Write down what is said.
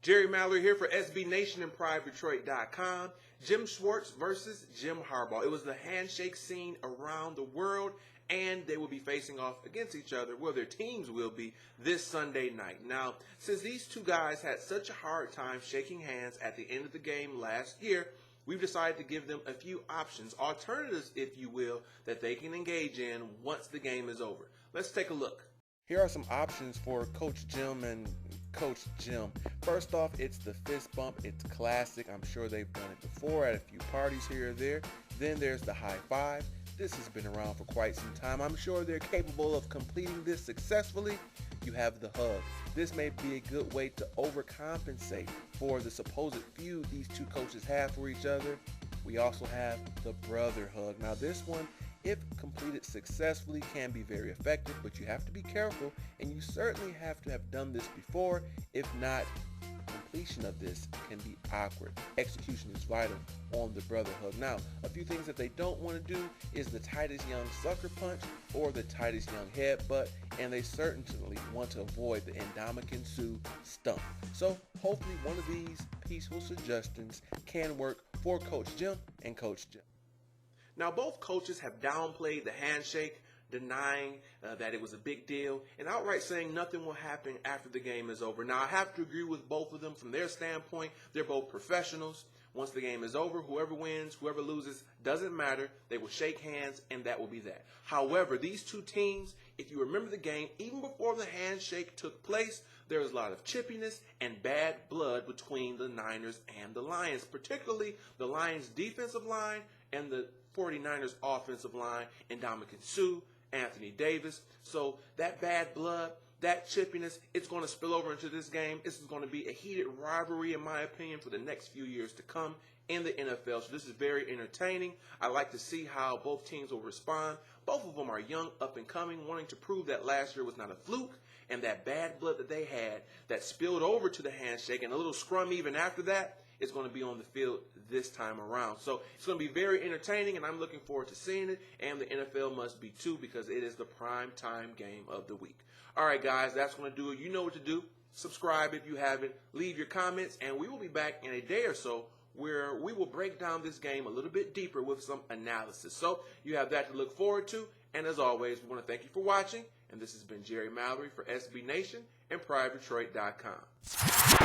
Jerry Mallory here for SB Nation and PrideDetroit.com. Jim Schwartz versus Jim Harbaugh. It was the handshake scene around the world, and they will be facing off against each other, well, their teams will be, this Sunday night. Now, since these two guys had such a hard time shaking hands at the end of the game last year, we've decided to give them a few options, alternatives, if you will, that they can engage in once the game is over. Let's take a look. Here are some options for Coach Jim and Coach Jim. First off, it's the fist bump. It's classic. I'm sure they've done it before at a few parties here or there. Then there's the high five. This has been around for quite some time. I'm sure they're capable of completing this successfully. You have the hug. This may be a good way to overcompensate for the supposed feud these two coaches have for each other. We also have the brother hug. Now this one, if completed successfully, can be very effective, but you have to be careful, and you certainly have to have done this before. If not, completion of this can be awkward. Execution is vital on the brother hug. Now, a few things that they don't want to do is the Titus Young sucker punch or the Titus Young headbutt, and they certainly want to avoid the Ndamukong Suh stump. So hopefully one of these peaceful suggestions can work for Coach Jim and Coach Jim. Now, both coaches have downplayed the handshake, denying that it was a big deal, and outright saying nothing will happen after the game is over. Now, I have to agree with both of them from their standpoint. They're both professionals. Once the game is over, whoever wins, whoever loses, doesn't matter. They will shake hands, and that will be that. However, these two teams, if you remember the game, even before the handshake took place, there was a lot of chippiness and bad blood between the Niners and the Lions, particularly the Lions' defensive line and the 49ers offensive line, Ndamukong Suh, Anthony Davis. So that bad blood, that chippiness, it's going to spill over into this game. This is going to be a heated rivalry, in my opinion, for the next few years to come in the NFL. So this is very entertaining. I like to see how both teams will respond. Both of them are young, up and coming, wanting to prove that last year was not a fluke, and that bad blood that they had that spilled over to the handshake and a little scrum even after that, is going to be on the field this time around. So it's going to be very entertaining, and I'm looking forward to seeing it, and the NFL must be too, because it is the prime time game of the week. All right, guys, that's going to do it. You know what to do. Subscribe if you haven't. Leave your comments, and we will be back in a day or so where we will break down this game a little bit deeper with some analysis. So you have that to look forward to, and as always, we want to thank you for watching, and this has been Jerry Mallory for SB Nation and PrideDetroit.com.